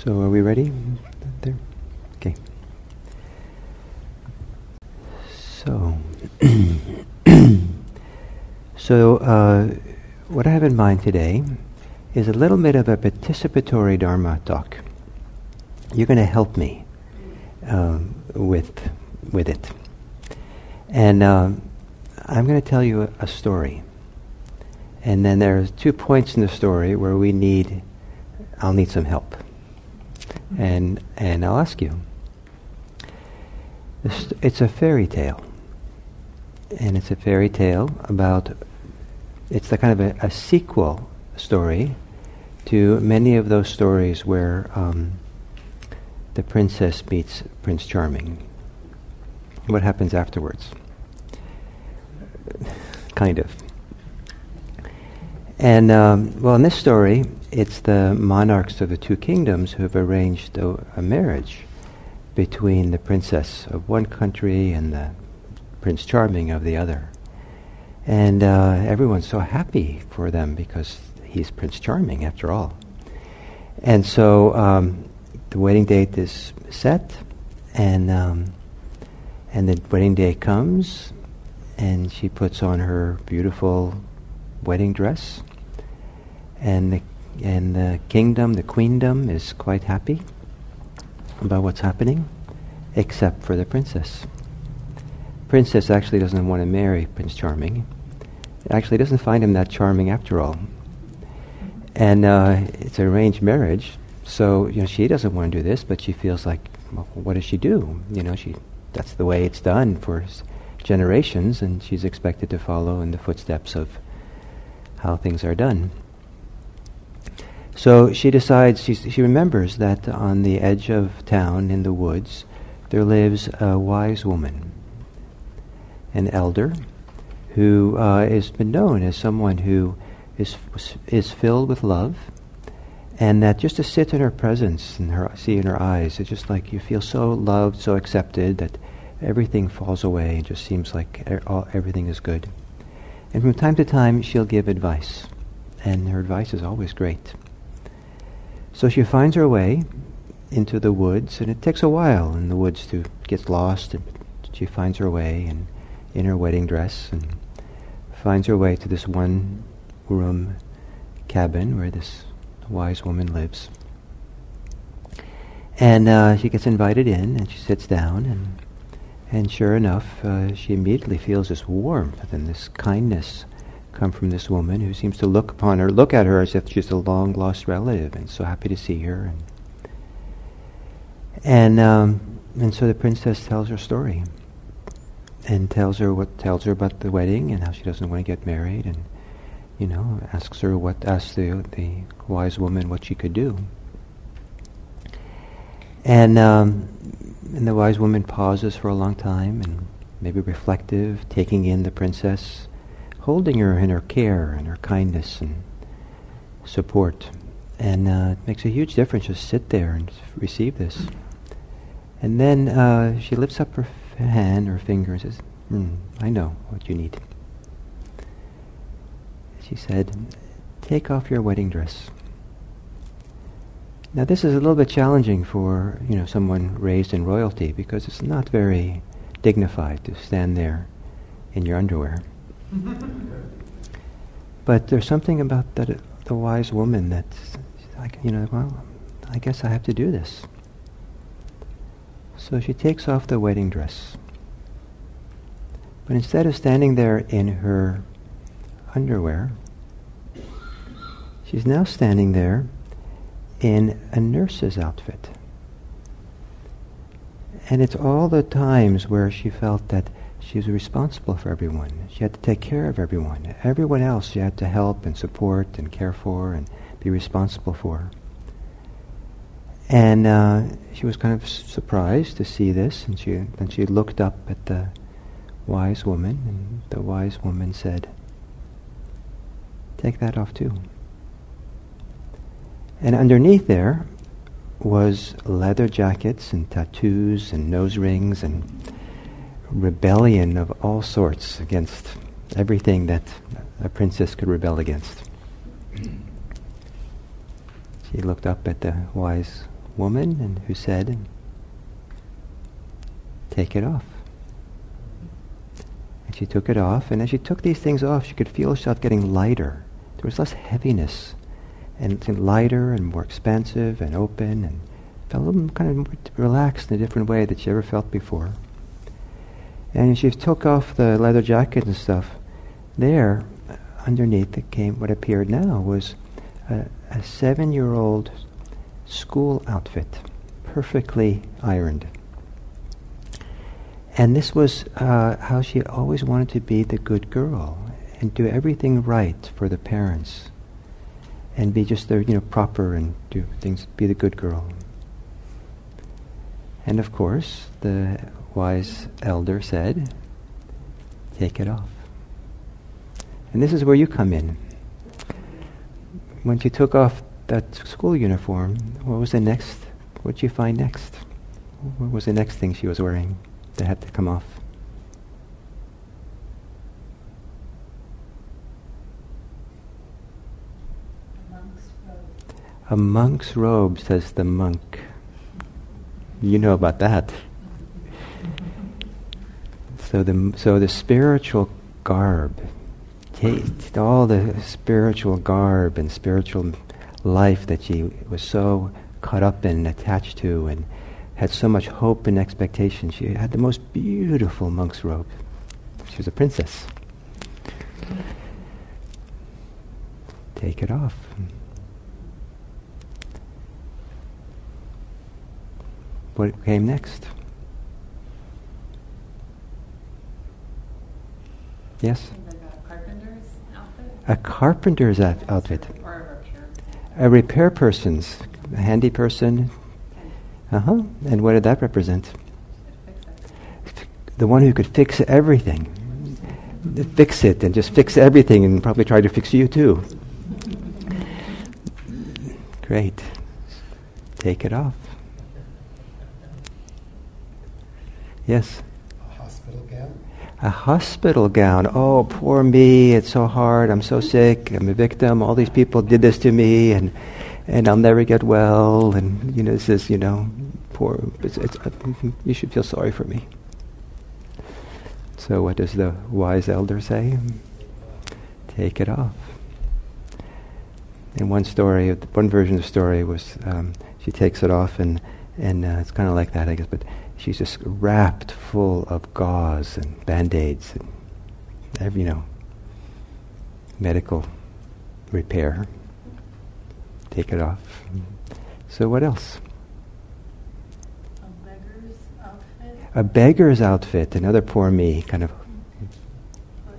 So are we ready? There? Okay. So, what I have in mind today is a little bit of a participatory Dharma talk. You're going to help me with it. And I'm going to tell you a story. And then there's 2 points in the story where I'll need some help. And I'll ask you. It's a fairy tale. And it's a fairy tale about, it's the kind of a sequel story to many of those stories where the princess meets Prince Charming. What happens afterwards? Kind of. And, well, in this story, it's the monarchs of the 2 kingdoms who have arranged a marriage between the princess of one country and the Prince Charming of the other. And everyone's so happy for them because he's Prince Charming after all. And so the wedding date is set, and the wedding day comes, and she puts on her beautiful wedding dress, and the kingdom, the queendom, is quite happy about what's happening, except for the princess. Princess actually doesn't want to marry Prince Charming. Actually doesn't find him that charming after all. And it's an arranged marriage, so she doesn't want to do this, but she feels like, well, what does she do? That's the way it's done for generations, and she's expected to follow in the footsteps of how things are done. So she decides, she remembers that on the edge of town in the woods there lives a wise woman, an elder, who has been known as someone who is filled with love, and that just to sit in her presence and see in her eyes, it's just like you feel so loved, so accepted, that everything falls away. It just seems like everything is good. And from time to time she'll give advice, and her advice is always great. So she finds her way into the woods, and it takes a while in the woods to get lost, and she finds her way in her wedding dress, and finds her way to this one-room cabin where this wise woman lives. And she gets invited in, and she sits down, and sure enough, she immediately feels this warmth and this kindness come from this woman who seems to look at her as if she's a long-lost relative, and so happy to see her. And so the princess tells her story, and tells her about the wedding and how she doesn't want to get married, and asks the wise woman what she could do. And the wise woman pauses for a long time, and maybe reflective, taking in the princess, holding her in her care and her kindness and support. And it makes a huge difference to sit there and receive this. And then she lifts up her hand, her finger, and says, I know what you need. She said, take off your wedding dress. Now this is a little bit challenging for someone raised in royalty, because it's not very dignified to stand there in your underwear. But there's something about the wise woman that's like, well, I guess I have to do this. So she takes off the wedding dress. But instead of standing there in her underwear, she's now standing there in a nurse's outfit. And it's all the times where she felt that she was responsible for everyone. She had to take care of everyone. Everyone else she had to help and support and care for and be responsible for. And she was kind of surprised to see this, and she looked up at the wise woman, and the wise woman said, take that off too. And underneath there was leather jackets and tattoos and nose rings and rebellion of all sorts against everything that a princess could rebel against. She looked up at the wise woman and who said, take it off. And she took it off, and as she took these things off, she could feel herself getting lighter. There was less heaviness, and lighter and more expansive and open, and felt a little kind of relaxed in a different way that she ever felt before. And she took off the leather jacket and stuff. There, underneath it came, what appeared now was a 7-year-old school outfit, perfectly ironed. And this was how she always wanted to be the good girl and do everything right for the parents and be just the, proper and do things, be the good girl. And of course, the wise elder said, take it off. And this is where you come in. When she took off that school uniform, what did you find next? What was the next thing she was wearing that had to come off? A monk's robe, says the monk. You know about that. So the spiritual garb, all the spiritual garb and spiritual life that she was so caught up in, attached to, and had so much hope and expectation. She had the most beautiful monk's robe. She was a princess. Take it off. What came next? Yes? Like a carpenter's outfit? A carpenter's outfit. Or a repair. A repair person's, a handy person. And what did that represent? The one who could fix everything. Fix it and just fix everything and probably try to fix you too. Great. Take it off. Yes? A hospital gown? A hospital gown. Oh, poor me. It's so hard. I'm so sick. I'm a victim. All these people did this to me, and I'll never get well. And, this is, poor. You should feel sorry for me. So what does the wise elder say? Take it off. In one version of the story was she takes it off, and it's kind of like that, I guess, but she's just wrapped full of gauze and Band-Aids and medical repair. Take it off. So what else? A beggar's outfit? A beggar's outfit, another poor me, kind of. But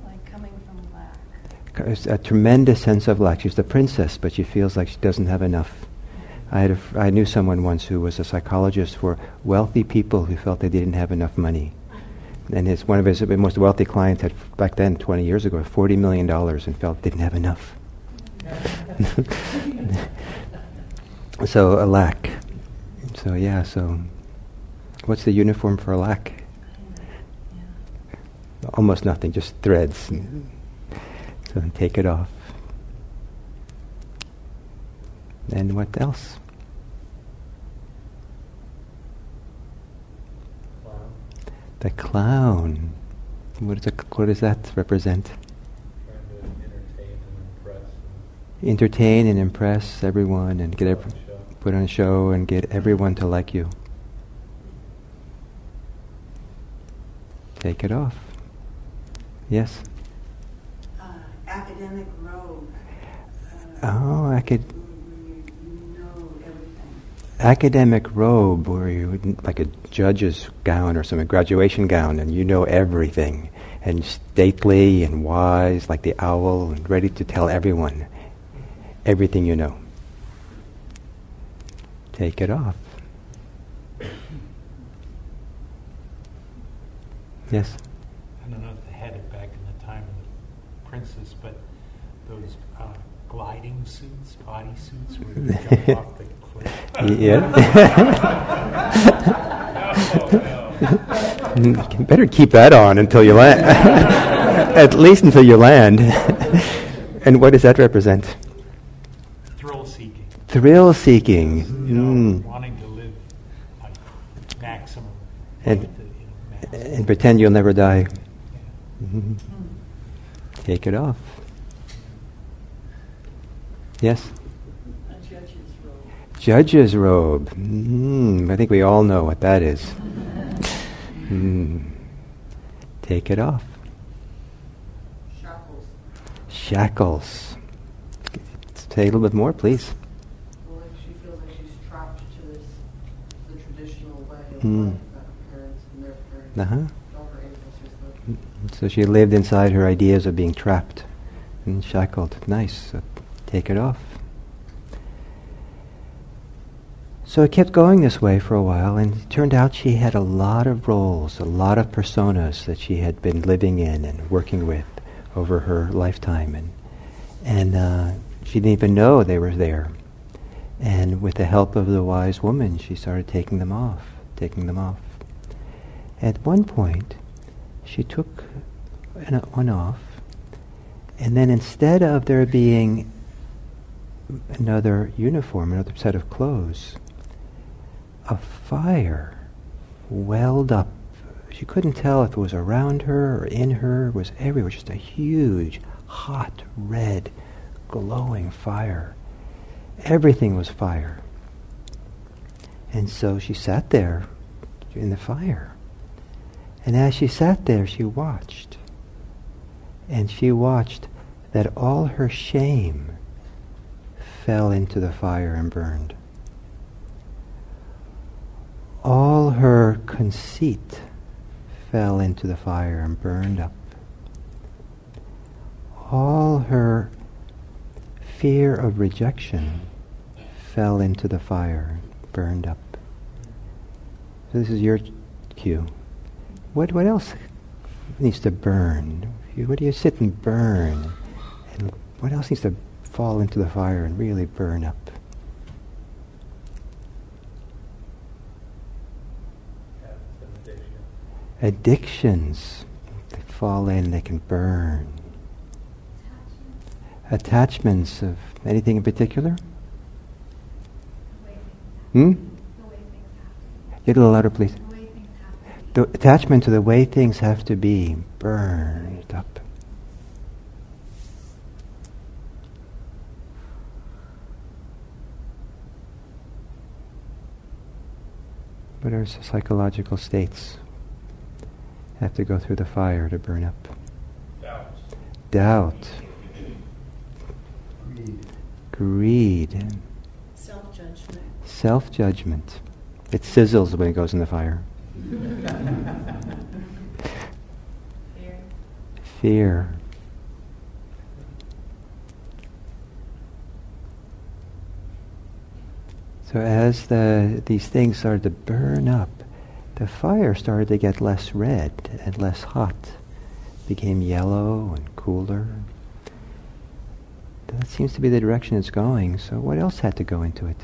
like coming from lack. A tremendous sense of lack. She's the princess, but she feels like she doesn't have enough. I knew someone once who was a psychologist for wealthy people who felt they didn't have enough money. And one of his most wealthy clients had, back then, 20 years ago, $40 million and felt didn't have enough. So a lack. So what's the uniform for a lack? Almost nothing, just threads. So take it off. And what else? Clown. The clown. What does that represent? Trying to Entertain and impress everyone and get put on a show and get everyone to like you. Take it off. Yes? Academic robe. Academic robe, where you like a judge's gown or some graduation gown, and you know everything, and stately and wise like the owl, and ready to tell everyone everything you know. Take it off. Yes? I don't know if they had it back in the time of the princess, but those gliding suits, body suits, where you jump off the cliff. Yeah. You better keep that on until you land. At least until you land. And what does that represent? Thrill-seeking. Thrill-seeking. Wanting to live like maximum. And, maximum. and pretend you'll never die. Mm-hmm. Take it off. Yes? A judge's robe. Judge's robe. I think we all know what that is. Take it off. Shackles. Shackles. Say a little bit more, please. Well, like she feels like she's trapped to this, the traditional way of Mm. life that her parents and their parents, Uh-huh. all her ancestors lived. So she lived inside her ideas of being trapped and shackled. Nice. So take it off. So it kept going this way for a while, and it turned out she had a lot of roles, a lot of personas that she had been living in and working with over her lifetime, and she didn't even know they were there. And with the help of the wise woman, she started taking them off. At one point, she took one off, and then instead of there being another uniform, another set of clothes, a fire welled up. She couldn't tell if it was around her or in her. It was everywhere, just a huge, hot, red, glowing fire. Everything was fire. And so she sat there in the fire. And as she sat there, she watched. And she watched that all her shame fell into the fire and burned. All her conceit fell into the fire and burned up. All her fear of rejection fell into the fire, burned up. So this is your cue. What else needs to burn? What do you sit and burn? And what else needs to fall into the fire and really burn up? Addictions, they fall in, they can burn. Attachments of anything in particular? Get a little louder, please. The attachment to the way things have to be burned up. What are psychological states? Have to go through the fire to burn up. Doubt. Greed. Self-judgment. Self-judgment. It sizzles when it goes in the fire. Fear. So as these things started to burn up, the fire started to get less red and less hot. Became yellow and cooler. That seems to be the direction it's going. So what else had to go into it?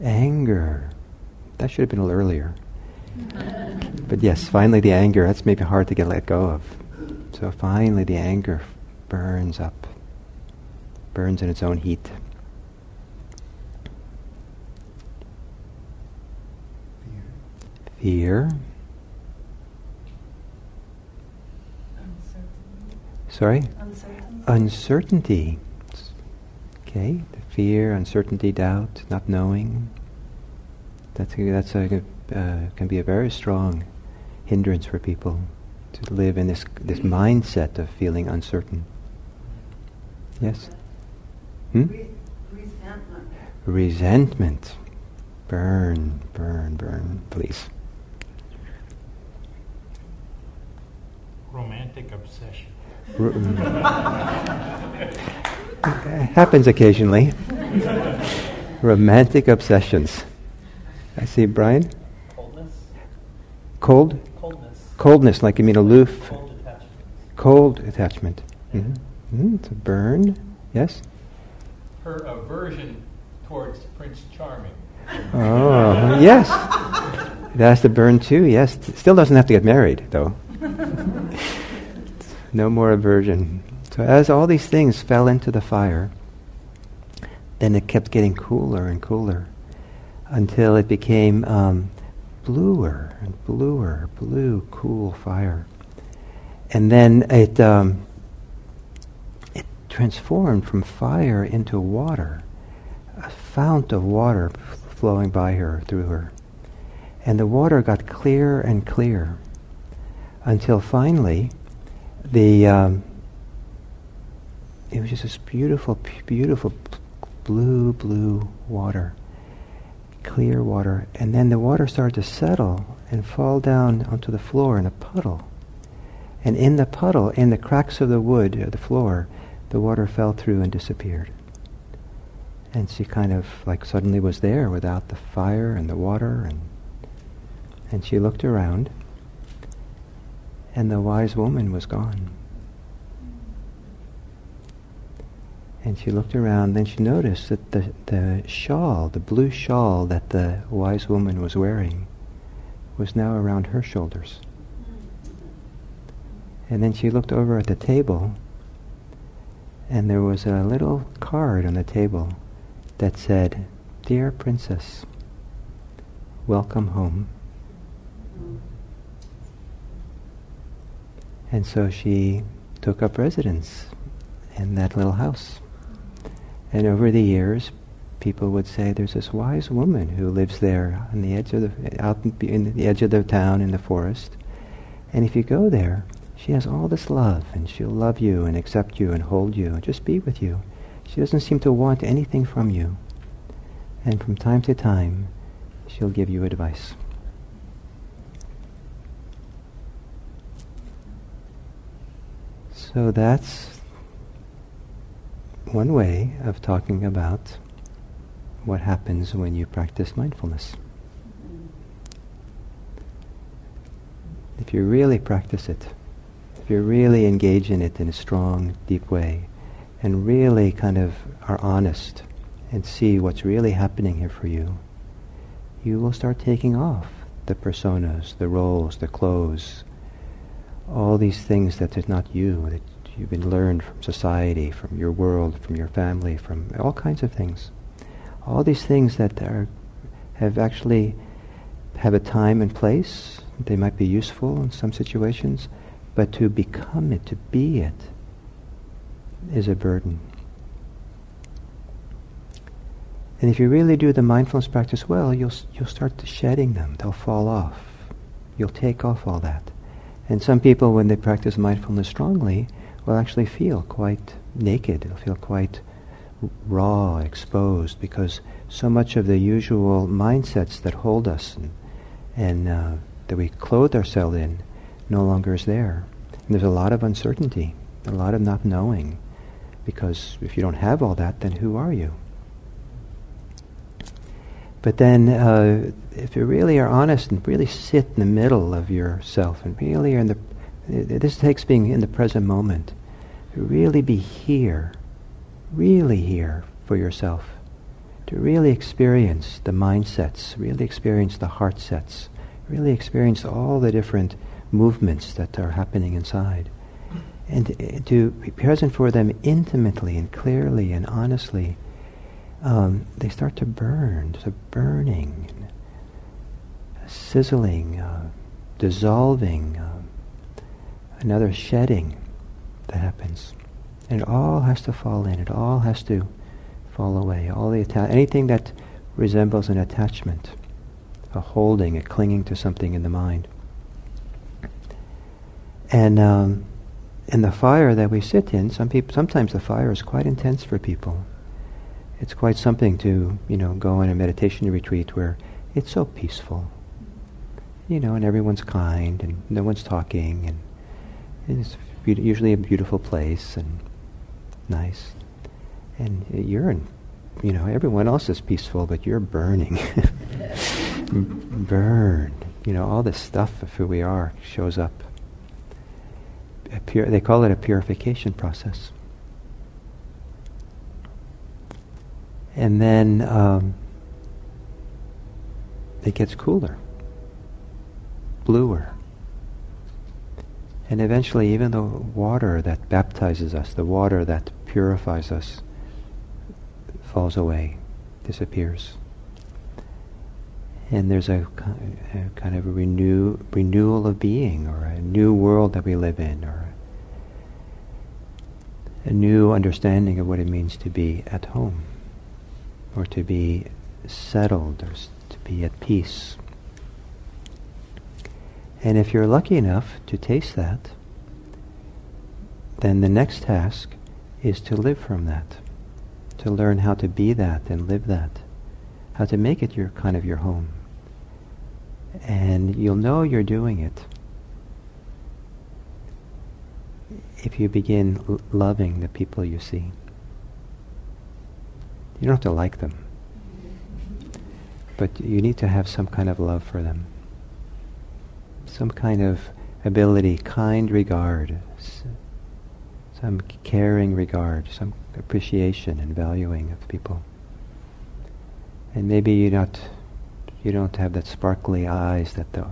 Anger. That should have been a little earlier. But yes, finally the anger. That's maybe hard to let go of. So finally the anger burns up. Burns in its own heat. Fear. Sorry? Uncertainty. Okay, the fear, uncertainty, doubt, not knowing. Can be a very strong hindrance for people to live in this mindset of feeling uncertain. Yes? Resentment. Resentment. Burn, burn, burn, please. Romantic obsession. Happens occasionally. Romantic obsessions. I see Brian. Coldness. Cold? Coldness. Coldness, like you mean aloof. Cold attachment. Cold attachment. It's a burn. Yes? Her aversion towards Prince Charming. Oh, yes. It has to burn too, yes. Still doesn't have to get married, though. No more aversion. So as all these things fell into the fire, then it kept getting cooler and cooler until it became bluer and bluer, blue, cool fire. And then it transformed from fire into water, a fount of water flowing by her, through her. And the water got clearer and clearer until finally it was just this beautiful, beautiful blue water, clear water. And then the water started to settle and fall down onto the floor in a puddle. And in the puddle, in the cracks of the wood, the floor, the water fell through and disappeared. And she kind of like suddenly was there without the fire and the water, and she looked around, and the wise woman was gone. And she looked around, then she noticed that the shawl, the blue shawl that the wise woman was wearing, was now around her shoulders. And then she looked over at the table, and there was a little card on the table that said, "Dear Princess, welcome home." And so she took up residence in that little house. And over the years, people would say, "There's this wise woman who lives there on the edge of out in the edge of the town in the forest. And if you go there, she has all this love, and she'll love you and accept you and hold you and just be with you. She doesn't seem to want anything from you. And from time to time, she'll give you advice." So that's one way of talking about what happens when you practice mindfulness. If you really practice it, if you really engage in it in a strong, deep way, and really kind of are honest and see what's really happening here for you, you will start taking off the personas, the roles, the clothes, all these things that is not you, that you've been learned from society, from your world, from your family, from all kinds of things. All these things that have a time and place. They might be useful in some situations, but to become it, to be it, is a burden. And if you really do the mindfulness practice well, you'll start shedding them. They'll fall off. You'll take off all that. And some people, when they practice mindfulness strongly, will actually feel quite naked. They'll feel quite raw, exposed, because so much of the usual mindsets that hold us and that we clothe ourselves in no longer is there. And there's a lot of uncertainty, a lot of not knowing, because if you don't have all that, then who are you? But then if you really are honest and really sit in the middle of yourself and really are this takes being in the present moment, to really be here for yourself, to really experience the mindsets, really experience the heart sets, really experience all the different movements that are happening inside, and to be present for them intimately and clearly and honestly. They start to burn. There's a burning, a sizzling, dissolving, another shedding that happens. And it all has to fall in. It all has to fall away. All the anything that resembles an attachment, a holding, a clinging to something in the mind. And in the fire that we sit in, sometimes the fire is quite intense for people. It's quite something to, go on a meditation retreat where it's so peaceful, and everyone's kind and no one's talking, and it's usually a beautiful place and nice. And you're in, everyone else is peaceful, but you're burning. Burned. All this stuff of who we are shows up. They call it a purification process. And then it gets cooler, bluer. And eventually even the water that baptizes us, the water that purifies us, falls away, disappears. And there's a kind of a renewal of being, or a new world that we live in, or a new understanding of what it means to be at home, or to be settled, or to be at peace. And if you're lucky enough to taste that, then the next task is to live from that, to learn how to be that and live that, how to make it your kind of your home. And you'll know you're doing it if you begin loving the people you see. You don't have to like them, but you need to have some kind of love for them, some kind of ability, kind regard, some caring regard, some appreciation and valuing of people. And maybe you don't have that sparkly eyes that the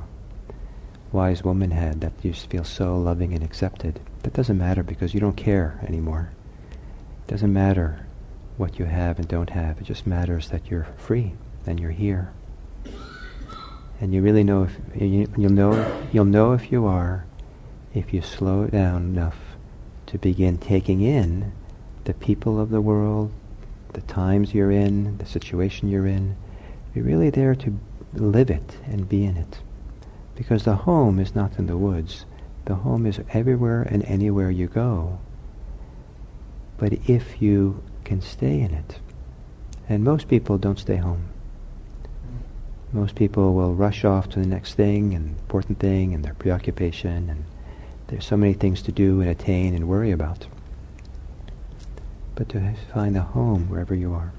wise woman had, that you feel so loving and accepted. That doesn't matter, because you don't care anymore. It doesn't matter what you have and don't have. It just matters that you're free and you're here. And you really know you'll know if you are, if you slow down enough to begin taking in the people of the world, the times you're in, the situation you're in. You're really there to live it and be in it. Because the home is not in the woods. The home is everywhere and anywhere you go. But if you can stay in it, and most people don't stay home. Most people will rush off to the next thing, and important thing, and their preoccupation, and there's so many things to do and attain and worry about. But to find a home wherever you are.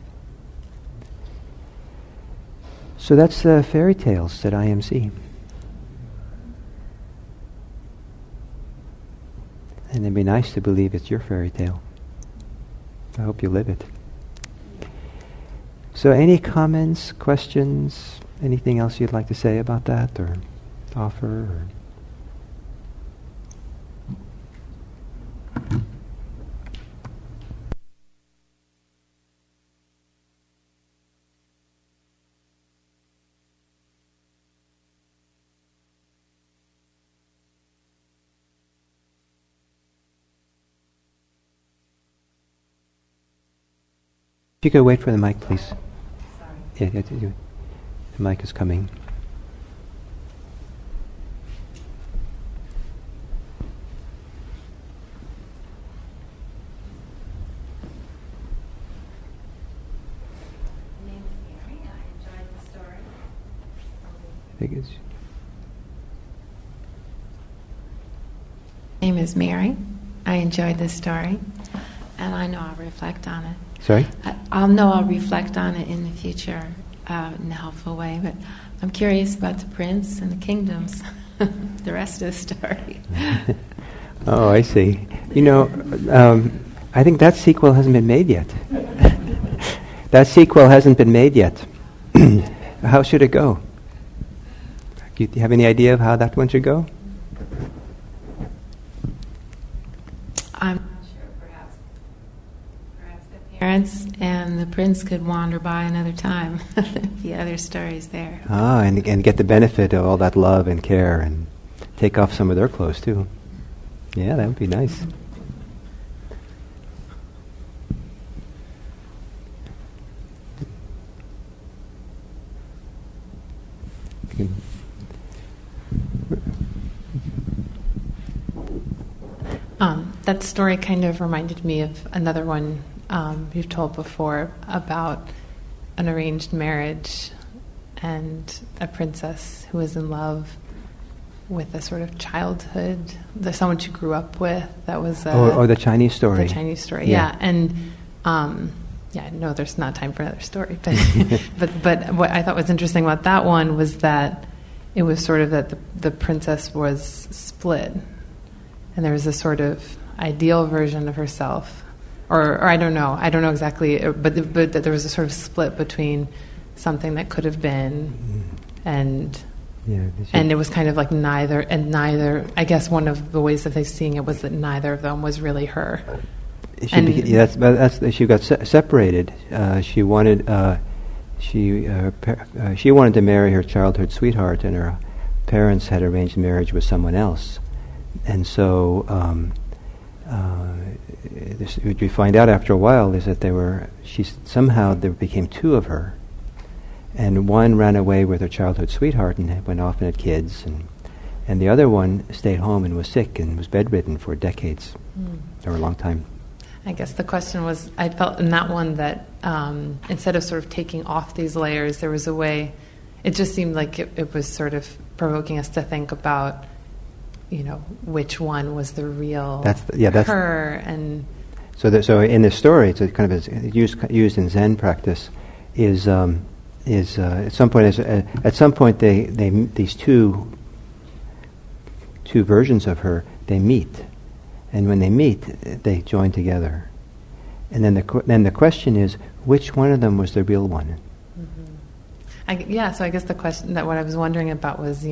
So that's the fairy tales at IMC. And it'd be nice to believe it's your fairy tale. I hope you live it. So any comments, questions, anything else you'd like to say about that, or offer? Or if you could wait for the mic, please. Sorry. Yeah, the mic is coming. My name is Mary. I enjoyed the story. I think it's... My name is Mary. I enjoyed the story, and I know I'll reflect on it. Sorry? I'll reflect on it in the future in a helpful way, but I'm curious about the prince and the kingdoms, the rest of the story. Oh, I see. You know, I think that sequel hasn't been made yet. That sequel hasn't been made yet. How should it go? Do you have any idea of how that one should go? I'm not sure. Perhaps the parents and the prince could wander by another time. The other stories there. Ah, and get the benefit of all that love and care, and take off some of their clothes too. Yeah, that would be nice. That story kind of reminded me of another one you've told before about an arranged marriage and a princess who was in love with a sort of childhood, someone she grew up with. That was the Chinese story. The Chinese story, yeah. And no, there's not time for another story. But what I thought was interesting about that one was that it was sort of that the princess was split, and there was a sort of ideal version of herself, or I don't know exactly, but that there was a sort of split between something that could have been and Yeah, And it was kind of like neither. I guess one of the ways that they're seeing it was that neither of them was really her. She got separated. She wanted to marry her childhood sweetheart, and her parents had arranged marriage with someone else. And so what we find out after a while is that there became two of her. And one ran away with her childhood sweetheart and went off and had kids, and the other one stayed home and was sick and was bedridden for decades, or a long time. I guess the question was, I felt in that one that instead of sort of taking off these layers, there was a way, it just seemed like it was sort of provoking us to think about, which one was the real her. And so in this story, it's a kind of used in Zen practice, is at some point these two versions of her, they meet, and when they meet, they join together, and then the question is, which one of them was the real one? So I guess the question that what I was wondering about was,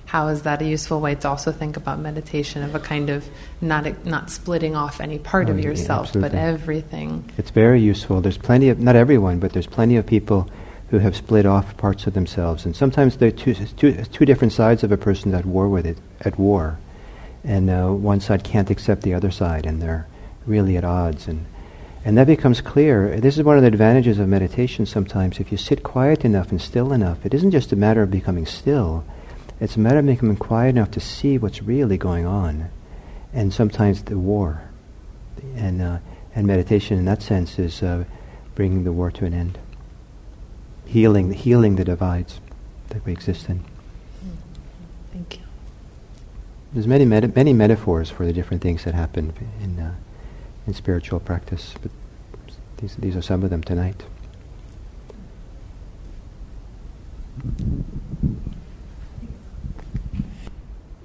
how is that a useful way to also think about meditation, of a kind of not splitting off any part of yourself, but everything. It's very useful. There's plenty of, not everyone, but there's plenty of people who have split off parts of themselves, and sometimes they're two different sides of a person at war, and one side can't accept the other side, and they're really at odds, and that becomes clear. This is one of the advantages of meditation. Sometimes, if you sit quiet enough and still enough, it isn't just a matter of becoming still; it's a matter of becoming quiet enough to see what's really going on, and sometimes the war, and meditation in that sense is bringing the war to an end. Healing the divides that we exist in. Thank you. There's many metaphors for the different things that happen in spiritual practice, but these are some of them tonight.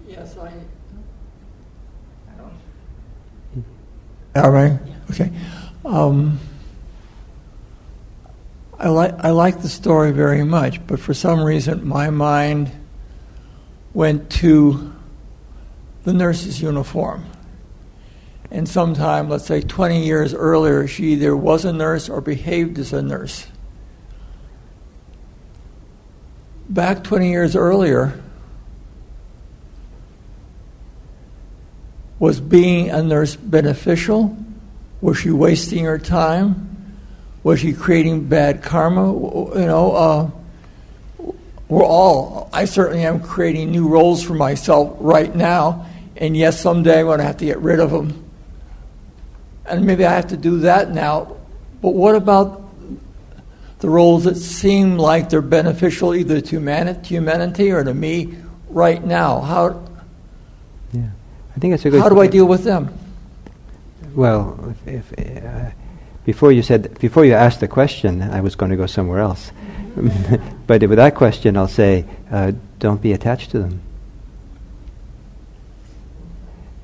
Yes, All right. Okay. I like the story very much, but for some reason my mind went to the nurse's uniform. And sometime, let's say 20 years earlier, she either was a nurse or behaved as a nurse. Back 20 years earlier, was being a nurse beneficial? Was she wasting her time? Was she creating bad karma? I certainly am creating new roles for myself right now, and yes, someday I'm going to have to get rid of them. And maybe I have to do that now, but what about the roles that seem like they're beneficial either to humanity or to me right now? How I think it's a good. How do I deal with them? Well, before you asked the question, I was going to go somewhere else. But with that question, I'll say, don't be attached to them.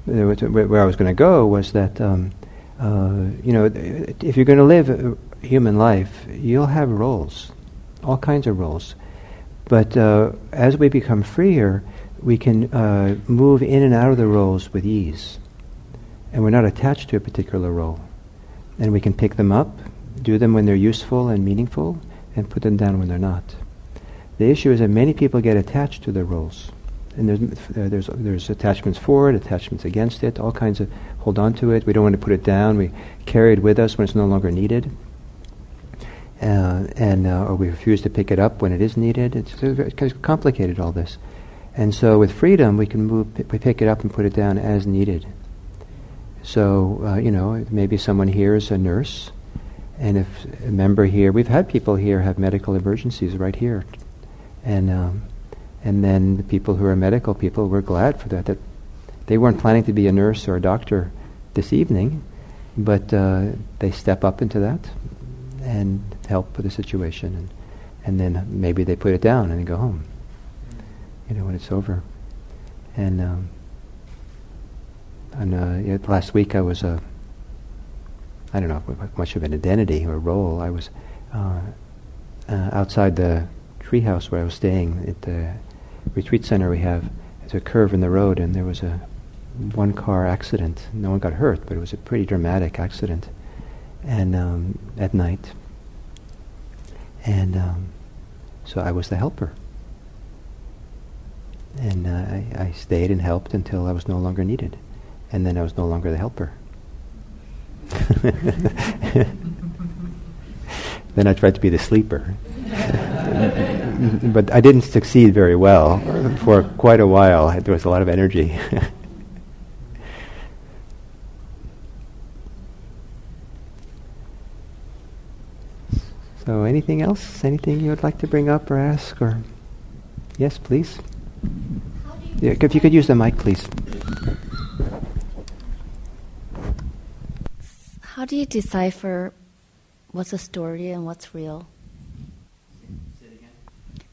Where I was going to go was that, if you're going to live a human life, you'll have roles, all kinds of roles. But as we become freer, we can move in and out of the roles with ease. And we're not attached to a particular role. And we can pick them up, do them when they're useful and meaningful, and put them down when they're not. The issue is that many people get attached to their roles. And there's attachments for it, attachments against it, all kinds of hold on to it. We don't want to put it down. We carry it with us when it's no longer needed. Or we refuse to pick it up when it is needed. It's very complicated, all this. And so with freedom, we can we pick it up and put it down as needed. So, maybe someone here is a nurse, and if a member here, we've had people here have medical emergencies right here. And then the people who are medical people, we're glad for that they weren't planning to be a nurse or a doctor this evening, but they step up into that and help with the situation. And then maybe they put it down and they go home, when it's over. And last week I was I don't know much of an identity or role. I was outside the treehouse where I was staying retreat center we have, there's a curve in the road, and there was a one-car accident. No one got hurt, but it was a pretty dramatic accident, and at night. And so I was the helper. And I stayed and helped until I was no longer needed. And then I was no longer the helper. Then I tried to be the sleeper. But I didn't succeed very well. For quite a while, there was a lot of energy. So anything else? Anything you would like to bring up or ask? Or yes, please. Yeah, if you could use the mic, please. How do you decipher what's a story and what's real? Say it again.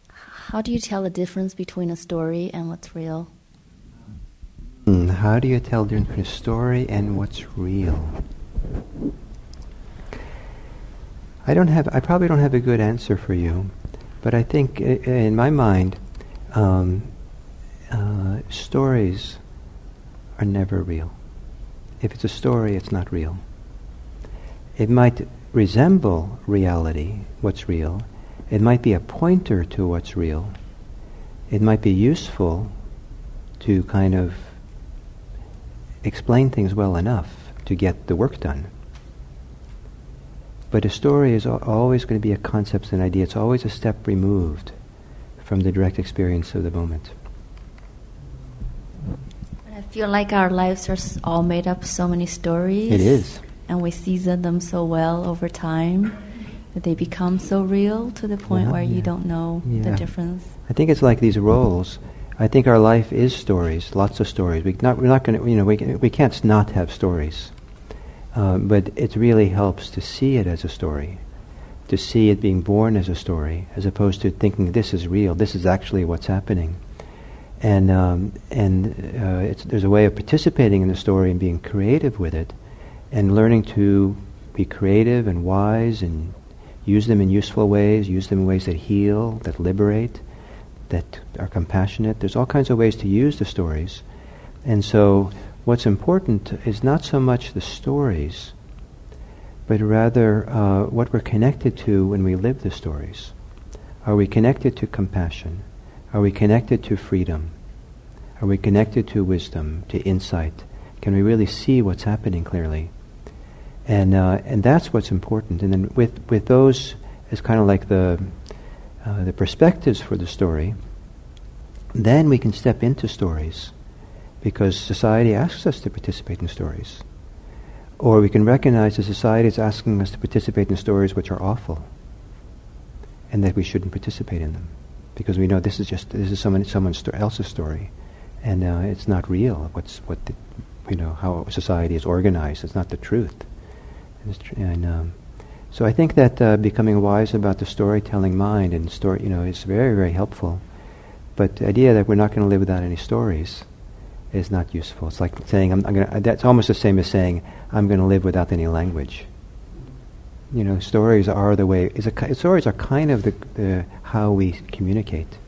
How do you tell the difference between a story and what's real? How do you tell the difference between a story and what's real? I probably don't have a good answer for you, but I think in my mind, stories are never real. If it's a story, it's not real. It might resemble reality, what's real. It might be a pointer to what's real. It might be useful to kind of explain things well enough to get the work done. But a story is always going to be a concept and idea. It's always a step removed from the direct experience of the moment. I feel like our lives are all made up of so many stories. It is. And we season them so well over time that they become so real to the point where you don't know the difference. I think it's like these roles. I think our life is stories, lots of stories. We're not going to, we can't not have stories. But it really helps to see it as a story, to see it being born as a story, as opposed to thinking this is real, this is actually what's happening. And there's a way of participating in the story and being creative with it, and learning to be creative and wise and use them in useful ways, use them in ways that heal, that liberate, that are compassionate. There's all kinds of ways to use the stories. And so what's important is not so much the stories, but rather what we're connected to when we live the stories. Are we connected to compassion? Are we connected to freedom? Are we connected to wisdom, to insight? Can we really see what's happening clearly? And that's what's important. And then with those as kind of like the perspectives for the story, then we can step into stories, because society asks us to participate in stories. Or we can recognize that society is asking us to participate in stories which are awful, and that we shouldn't participate in them, because we know this is someone else's story, and it's not real. How society is organized. It's not the truth. So I think that becoming wise about the storytelling mind and story, is very, very helpful. But the idea that we're not going to live without any stories is not useful. It's like saying that's almost the same as saying I'm going to live without any language. Stories are the way. Stories are kind of the how we communicate.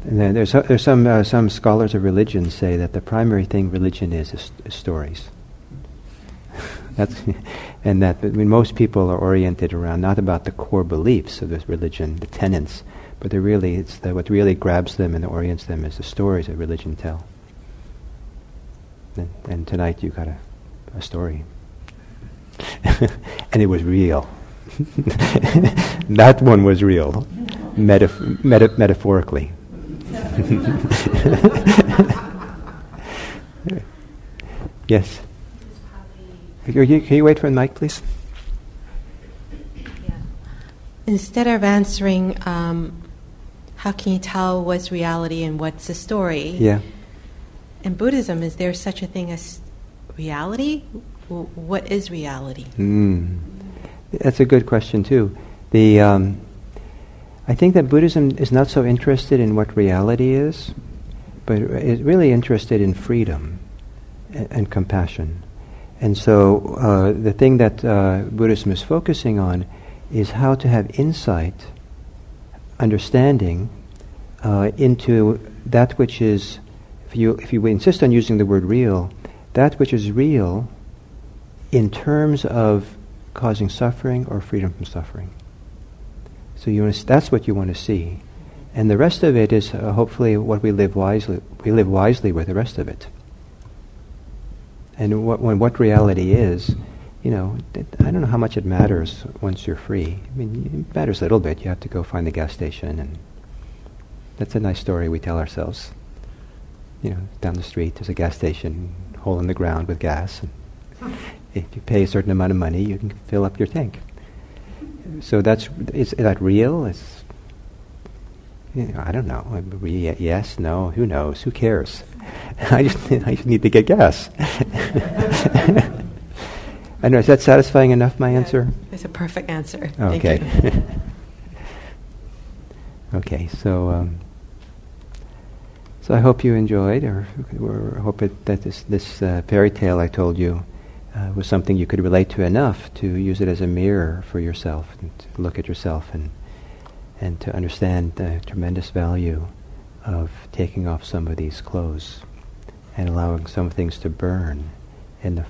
And then there's some scholars of religion say that the primary thing religion is stories. Most people are oriented around not about the core beliefs of this religion, the tenets, but what really grabs them and orients them is the stories that religion tell. And tonight you got a story, and it was real. That one was real, metaphorically. Yes. Can you wait for the mic, please? Yeah. Instead of answering, how can you tell what's reality and what's a story? Yeah. In Buddhism, is there such a thing as reality? What is reality? That's a good question too. I think that Buddhism is not so interested in what reality is, but is really interested in freedom and compassion. And so the thing that Buddhism is focusing on is how to have insight, understanding into that which is, if you insist on using the word real, that which is real in terms of causing suffering or freedom from suffering. So that's what you want to see. And the rest of it is hopefully what we live wisely. We live wisely with the rest of it. And what reality is, I don't know how much it matters once you're free. I mean, it matters a little bit. You have to go find the gas station, and that's a nice story we tell ourselves. Down the street there's a gas station, hole in the ground with gas. And if you pay a certain amount of money, you can fill up your tank. So is that real? I don't know. Yes, no, who knows? Who cares? I just need to get gas. I don't know, is that satisfying enough, my answer? It's a perfect answer. Okay. Thank you. Okay, so I hope you enjoyed, or hope that this fairy tale I told you was something you could relate to enough to use it as a mirror for yourself, and to look at yourself and to understand the tremendous value of taking off some of these clothes and allowing some things to burn in the